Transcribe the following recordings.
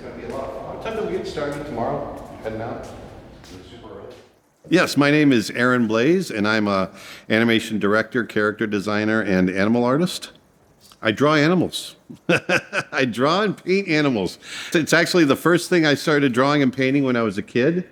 going to be a lot of fun. What time do we get started tomorrow? Heading out? Yes, my name is Aaron Blaise, and I'm a animation director, character designer, and animal artist. I draw animals. I draw and paint animals. It's actually the first thing I started drawing and painting when I was a kid.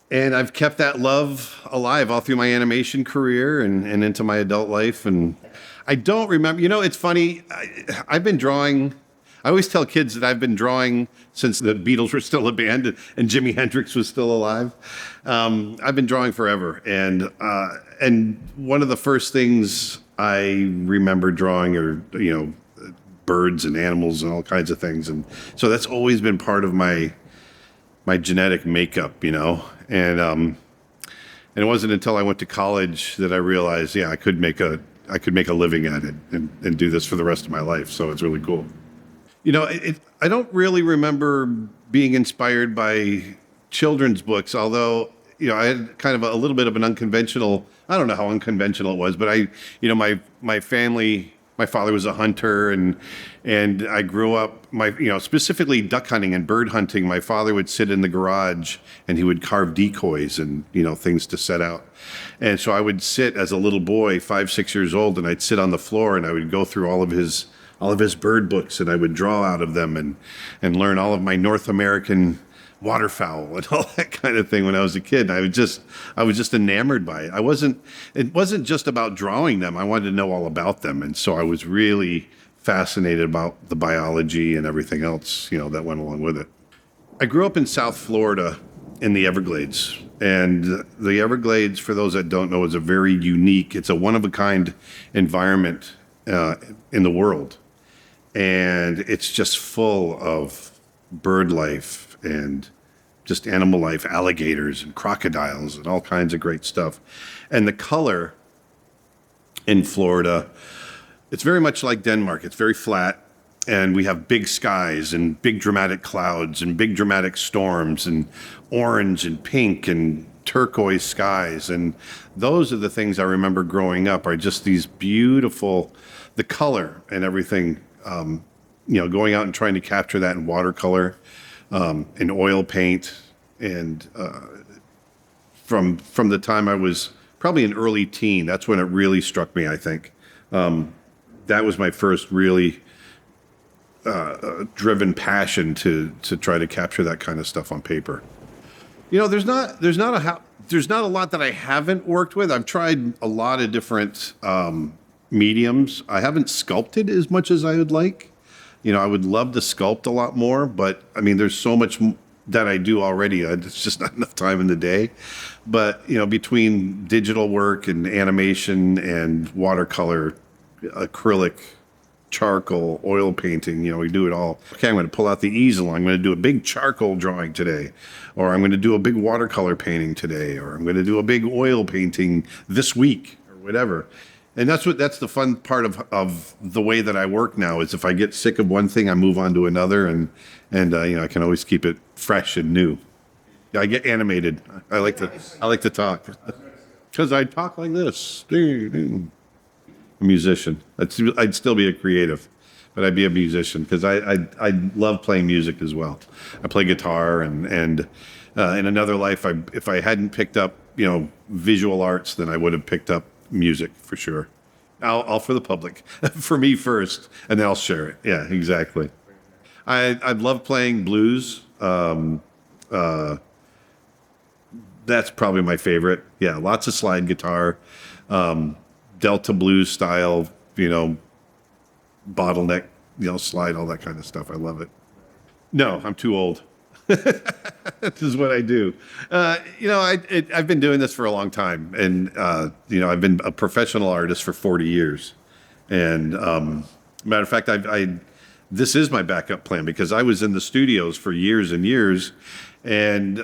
And I've kept that love alive all through my animation career and into my adult life. And I don't remember, it's funny, I've been drawing. I always tell kids that I've been drawing since the Beatles were still a band and Jimi Hendrix was still alive. I've been drawing forever. And one of the first things I remember drawing are, birds and animals and all kinds of things. And so that's always been part of my genetic makeup, And it wasn't until I went to college that I realized, I could make a living at it and do this for the rest of my life. So it's really cool. I don't really remember being inspired by children's books, although, I had kind of a little bit of an unconventional, I don't know how unconventional it was, but my family, my father was a hunter and I grew up, specifically duck hunting and bird hunting. My father would sit in the garage and he would carve decoys and, things to set out. And so I would sit as a little boy, 5, 6 years old, and I'd sit on the floor and I would go through all of his bird books and I would draw out of them and learn all of my North American waterfowl and all that kind of thing when I was a kid. I was just enamored by it. It wasn't just about drawing them. I wanted to know all about them. And so I was really fascinated about the biology and everything else, that went along with it. I grew up in South Florida in the Everglades. And the Everglades, for those that don't know, is a very unique, it's a one-of-a-kind environment in the world. And it's just full of bird life and just animal life, alligators and crocodiles and all kinds of great stuff. And the color in Florida, it's very much like Denmark. It's very flat, and we have big skies and big dramatic clouds and big dramatic storms and orange and pink and turquoise skies. And those are the things I remember growing up, are just these beautiful, the color and everything, going out and trying to capture that in watercolor, in oil paint. And from the time I was probably an early teen, that's when it really struck me, I think. That was my first really driven passion to try to capture that kind of stuff on paper. There's not a lot that I haven't worked with. I've tried a lot of different mediums. I haven't sculpted as much as I would like. I would love to sculpt a lot more, but there's so much that I do already. It's just not enough time in the day. But, between digital work and animation and watercolor, acrylic, charcoal, oil painting, we do it all. Okay, I'm going to pull out the easel. I'm going to do a big charcoal drawing today, or I'm going to do a big watercolor painting today, or I'm going to do a big oil painting this week, or whatever. And that's the fun part of the way that I work now, is if I get sick of one thing, I move on to another, and I can always keep it fresh and new. I get animated. I like to talk because I talk like this. A musician. I'd still be a creative, but I'd be a musician because I love playing music as well. I play guitar and in another life, if I hadn't picked up visual arts, then I would have picked up music for sure. I'll for the public, for me first, and then I'll share it. Yeah, exactly. I love playing blues. That's probably my favorite. Yeah, lots of slide guitar, Delta blues style, bottleneck, slide, all that kind of stuff. I love it. No, I'm too old. This is what I do. I've been doing this for a long time, and I've been a professional artist for 40 years. And matter of fact, this is my backup plan, because I was in the studios for years and years, and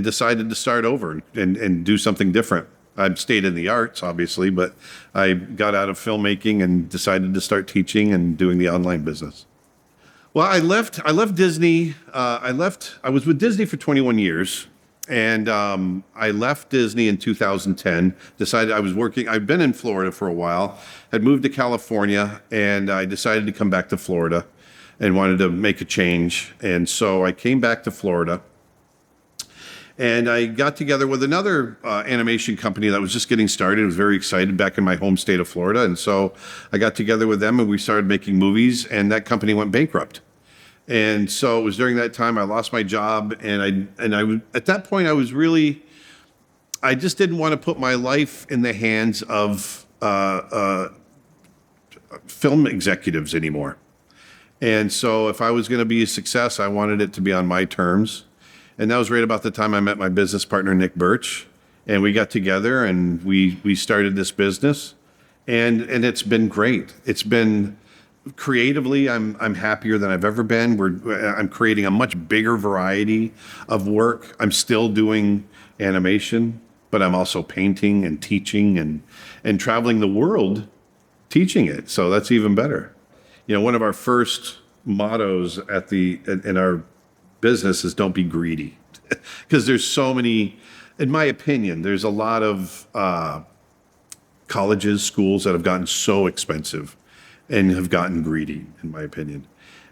decided to start over and do something different. I've stayed in the arts, obviously, but I got out of filmmaking and decided to start teaching and doing the online business. Well, I left Disney. I was with Disney for 21 years, and I left Disney in 2010. Decided I'd been in Florida for a while, had moved to California, and I decided to come back to Florida. and wanted to make a change. And so I came back to Florida, and I got together with another animation company that was just getting started. I was very excited back in my home state of Florida. And so I got together with them and we started making movies, and that company went bankrupt. And so it was during that time I lost my job, and I at that point I just didn't want to put my life in the hands of film executives anymore. And so if I was going to be a success, I wanted it to be on my terms. And that was right about the time I met my business partner, Nick Birch. And we got together and we started this business. And it's been great. It's been creatively, I'm happier than I've ever been. I'm creating a much bigger variety of work. I'm still doing animation, but I'm also painting and teaching and traveling the world teaching it. So that's even better. One of our first mottos in our business is don't be greedy, because there's so many, in my opinion, there's a lot of colleges, schools that have gotten so expensive and have gotten greedy, in my opinion.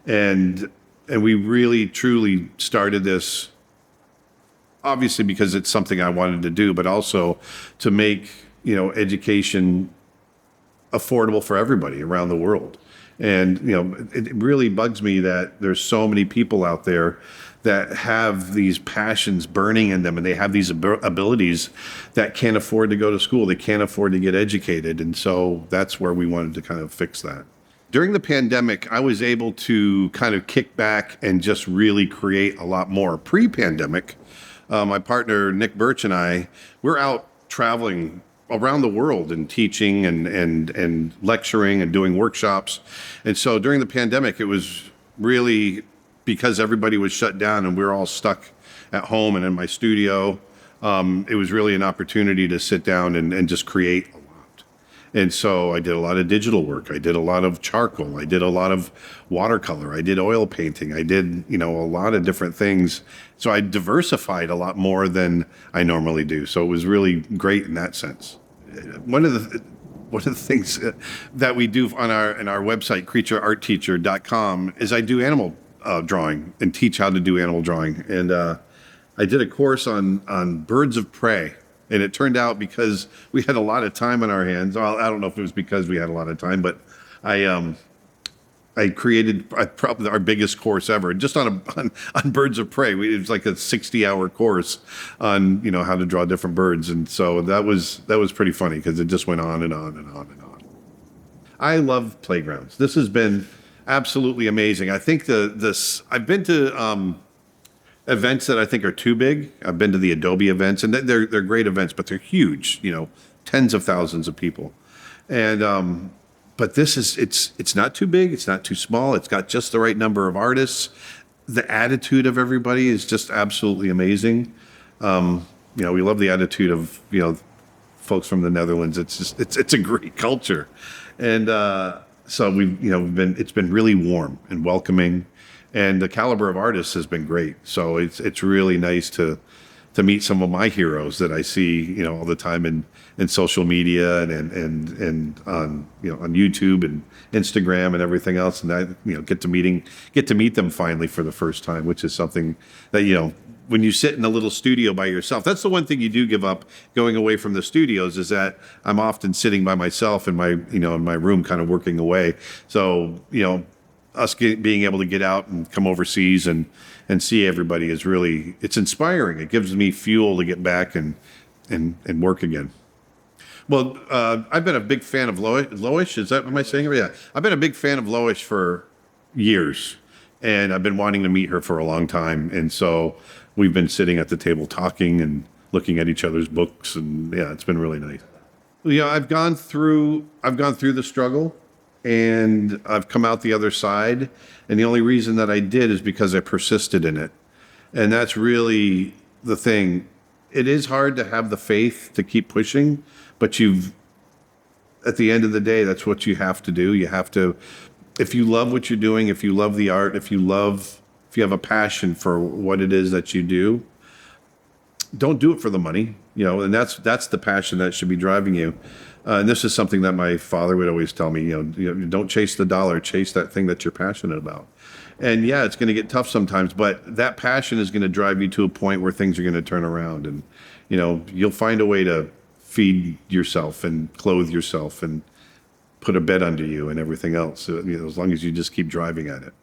And we really, truly started this, obviously because it's something I wanted to do, but also to make, education affordable for everybody around the world. And, it really bugs me that there's so many people out there that have these passions burning in them, and they have these abilities that can't afford to go to school. They can't afford to get educated. And so that's where we wanted to kind of fix that. During the pandemic, I was able to kind of kick back and just really create a lot more. Pre-pandemic, my partner, Nick Birch, and we're out traveling around the world and teaching and lecturing and doing workshops. And so during the pandemic, it was really because everybody was shut down and we were all stuck at home and in my studio. It was really an opportunity to sit down and just create a lot. And so I did a lot of digital work. I did a lot of charcoal. I did a lot of watercolor. I did oil painting. I did, a lot of different things. So I diversified a lot more than I normally do. So it was really great in that sense. One of the things that we do on our website, creatureartteacher.com, is I do animal drawing and teach how to do animal drawing. And I did a course on birds of prey. And it turned out, because we had a lot of time on our hands. Well, I don't know if it was because we had a lot of time, but I created probably our biggest course ever, just on birds of prey. It was like a 60-hour course on how to draw different birds, and so that was pretty funny because it just went on and on and on and on. I love playgrounds. This has been absolutely amazing. I think I've been to events that I think are too big. I've been to the Adobe events, and they're great events, but they're huge. Tens of thousands of people, and but this is it's not too big, it's not too small. It's got just the right number of artists. The attitude of everybody is just absolutely amazing. We love the attitude of folks from the Netherlands. It's a great culture, and so it's been really warm and welcoming. And the caliber of artists has been great. So it's really nice to meet some of my heroes that I see, all the time in social media and on YouTube and Instagram and everything else. And I, get to meet them finally for the first time, which is something that, when you sit in a little studio by yourself, that's the one thing you do give up going away from the studios, is that I'm often sitting by myself in my, in my room, kind of working away. So, us being able to get out and come overseas and see everybody it's inspiring. It gives me fuel to get back and work again. Well, I've been a big fan of Loish. Am I saying it? Yeah. I've been a big fan of Loish for years, and I've been wanting to meet her for a long time. And so we've been sitting at the table talking and looking at each other's books, and yeah, it's been really nice. I've gone through the struggle, and I've come out the other side. And the only reason that I did is because I persisted in it. And that's really the thing. It is hard to have the faith to keep pushing, but at the end of the day, that's what you have to do. You have to, if you love what you're doing, if you love the art, if you have a passion for what it is that you do, don't do it for the money, and that's the passion that should be driving you. And this is something that my father would always tell me, don't chase the dollar, chase that thing that you're passionate about. And yeah, it's going to get tough sometimes, but that passion is going to drive you to a point where things are going to turn around, and you'll find a way to feed yourself and clothe yourself and put a bed under you and everything else. So, as long as you just keep driving at it.